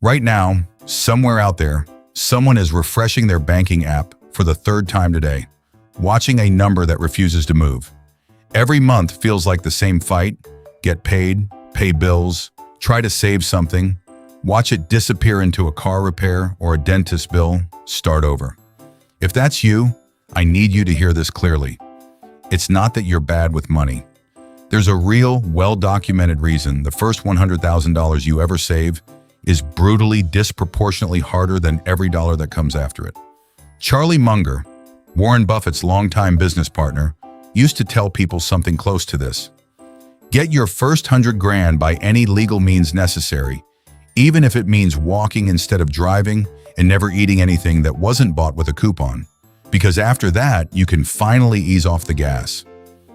Right now, somewhere out there, someone is refreshing their banking app for the third time today, watching a number that refuses to move. Every month feels like the same fight: get paid, pay bills, try to save something, watch it disappear into a car repair or a dentist bill, start over. If that's you, I need you to hear this clearly. It's not that you're bad with money. There's a real, well-documented reason the first $100,000 you ever save is brutally, disproportionately harder than every dollar that comes after it. Charlie Munger, Warren Buffett's longtime business partner, used to tell people something close to this. Get your first 100 grand by any legal means necessary, even if it means walking instead of driving and never eating anything that wasn't bought with a coupon, because after that, you can finally ease off the gas.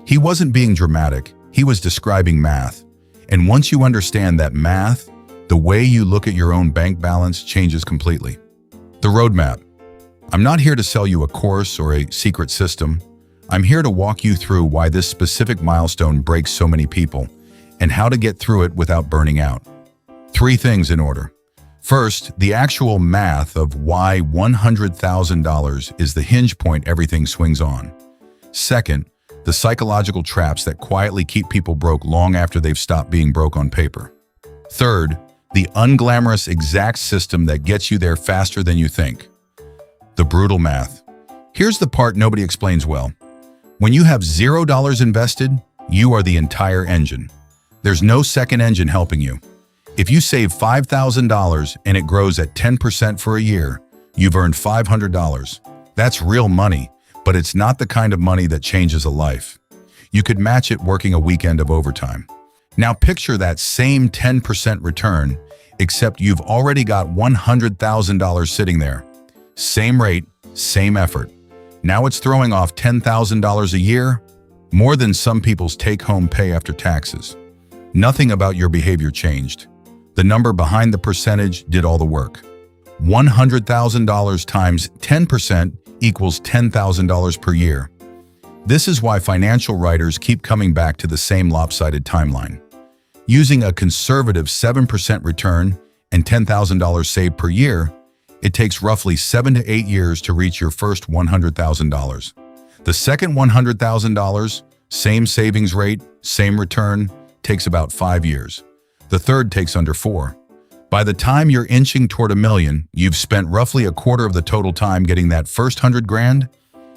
He wasn't being dramatic, he was describing math. And once you understand that math, the way you look at your own bank balance changes completely. The roadmap. I'm not here to sell you a course or a secret system. I'm here to walk you through why this specific milestone breaks so many people and how to get through it without burning out. 3 things in order. First, the actual math of why $100,000 is the hinge point everything swings on. Second, the psychological traps that quietly keep people broke long after they've stopped being broke on paper. Third, the unglamorous exact system that gets you there faster than you think. The brutal math. Here's the part nobody explains well. When you have $0 invested, you are the entire engine. There's no second engine helping you. If you save $5,000 and it grows at 10% for a year, you've earned $500. That's real money, but it's not the kind of money that changes a life. You could match it working a weekend of overtime. Now picture that same 10% return, except you've already got $100,000 sitting there. Same rate, same effort. Now it's throwing off $10,000 a year, more than some people's take-home pay after taxes. Nothing about your behavior changed. The number behind the percentage did all the work. $100,000 times 10% equals $10,000 per year. This is why financial writers keep coming back to the same lopsided timeline. Using a conservative 7% return and $10,000 saved per year, it takes roughly 7 to 8 years to reach your first $100,000. The second $100,000, same savings rate, same return, takes about 5 years. The third takes under 4. By the time you're inching toward $1 million, you've spent roughly a quarter of the total time getting that first 100 grand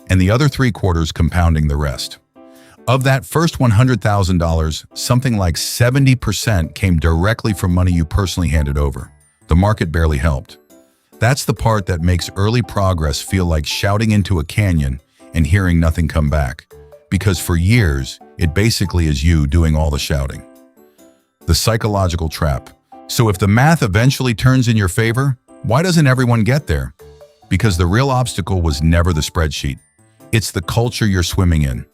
and the other 3 quarters compounding the rest. Of that first $100,000, something like 70% came directly from money you personally handed over. The market barely helped. That's the part that makes early progress feel like shouting into a canyon and hearing nothing come back. Because for years, it basically is you doing all the shouting. The psychological trap. So if the math eventually turns in your favor, why doesn't everyone get there? Because the real obstacle was never the spreadsheet. It's the culture you're swimming in.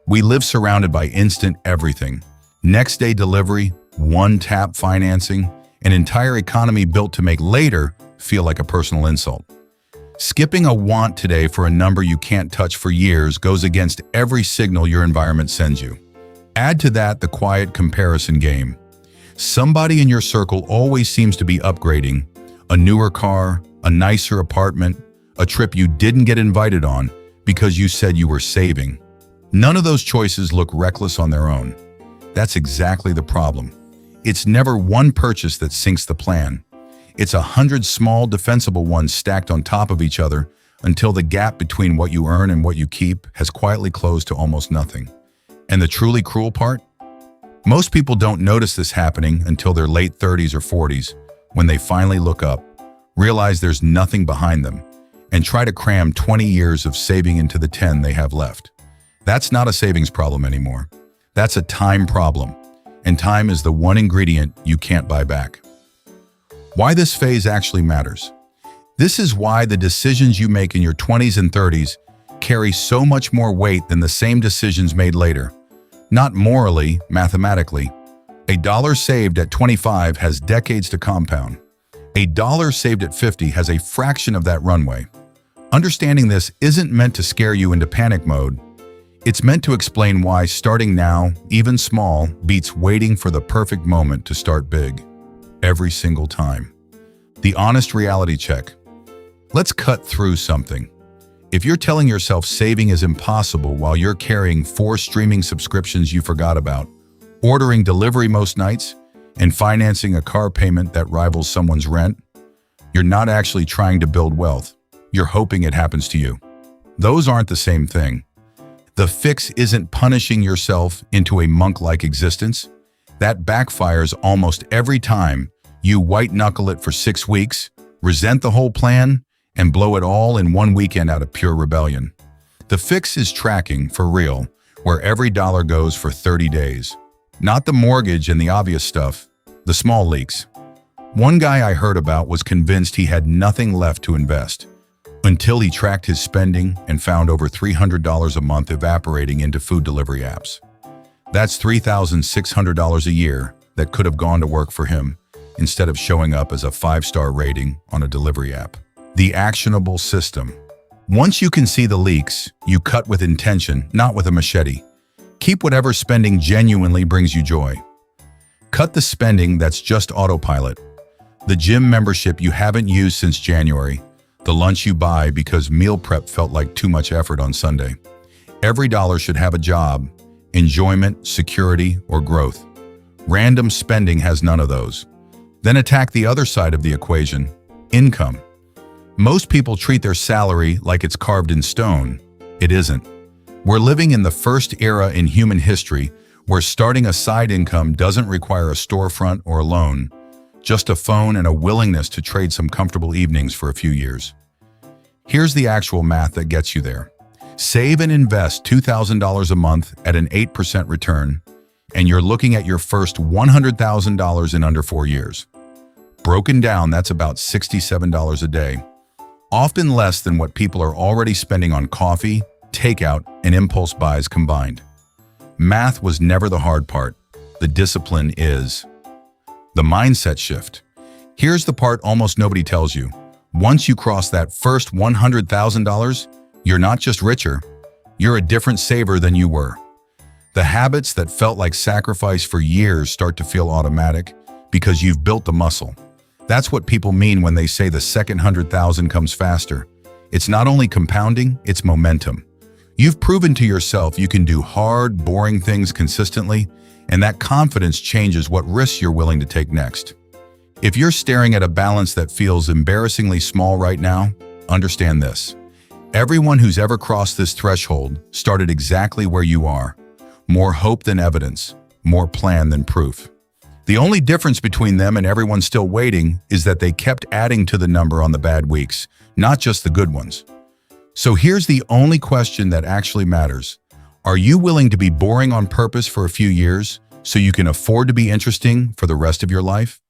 We live surrounded by instant everything. Next day delivery, one-tap financing, an entire economy built to make later feel like a personal insult. Skipping a want today for a number you can't touch for years goes against every signal your environment sends you. Add to that the quiet comparison game. Somebody in your circle always seems to be upgrading: a newer car, a nicer apartment, a trip you didn't get invited on because you said you were saving. None of those choices look reckless on their own. That's exactly the problem. It's never one purchase that sinks the plan. It's 100 small, defensible ones stacked on top of each other until the gap between what you earn and what you keep has quietly closed to almost nothing. And the truly cruel part? Most people don't notice this happening until their late 30s or 40s, when they finally look up, realize there's nothing behind them, and try to cram 20 years of saving into the 10 they have left. That's not a savings problem anymore. That's a time problem, and time is the one ingredient you can't buy back. Why this phase actually matters. This is why the decisions you make in your 20s and 30s carry so much more weight than the same decisions made later. Not morally, mathematically. A dollar saved at 25 has decades to compound. A dollar saved at 50 has a fraction of that runway. Understanding this isn't meant to scare you into panic mode. It's meant to explain why starting now, even small, beats waiting for the perfect moment to start big. Every single time. The honest reality check. Let's cut through something. If you're telling yourself saving is impossible while you're carrying 4 streaming subscriptions you forgot about, ordering delivery most nights, and financing a car payment that rivals someone's rent, you're not actually trying to build wealth. You're hoping it happens to you. Those aren't the same thing. The fix isn't punishing yourself into a monk-like existence. That backfires almost every time. You white-knuckle it for 6 weeks, resent the whole plan, and blow it all in one weekend out of pure rebellion. The fix is tracking, for real, where every dollar goes for 30 days. Not the mortgage and the obvious stuff, the small leaks. One guy I heard about was convinced he had nothing left to invest, until he tracked his spending and found over $300 a month evaporating into food delivery apps. That's $3,600 a year that could have gone to work for him instead of showing up as a 5-star rating on a delivery app. The actionable system. Once you can see the leaks, you cut with intention, not with a machete. Keep whatever spending genuinely brings you joy. Cut the spending that's just autopilot. The gym membership you haven't used since January. The lunch you buy because meal prep felt like too much effort on Sunday. Every dollar should have a job, enjoyment, security, or growth. Random spending has none of those. Then attack the other side of the equation, income. Most people treat their salary like it's carved in stone. It isn't. We're living in the first era in human history where starting a side income doesn't require a storefront or a loan, just a phone and a willingness to trade some comfortable evenings for a few years. Here's the actual math that gets you there. Save and invest $2,000 a month at an 8% return, and you're looking at your first $100,000 in under 4 years. Broken down, that's about $67 a day. Often less than what people are already spending on coffee, takeout, and impulse buys combined. Math was never the hard part. The discipline is. The mindset shift. Here's the part almost nobody tells you. Once you cross that first $100,000, you're not just richer, you're a different saver than you were. The habits that felt like sacrifice for years start to feel automatic because you've built the muscle. That's what people mean when they say the second 100,000 comes faster. It's not only compounding, it's momentum. You've proven to yourself you can do hard, boring things consistently, and that confidence changes what risks you're willing to take next. If you're staring at a balance that feels embarrassingly small right now, understand this. Everyone who's ever crossed this threshold started exactly where you are. More hope than evidence, more plan than proof. The only difference between them and everyone still waiting is that they kept adding to the number on the bad weeks, not just the good ones. So here's the only question that actually matters. Are you willing to be boring on purpose for a few years so you can afford to be interesting for the rest of your life?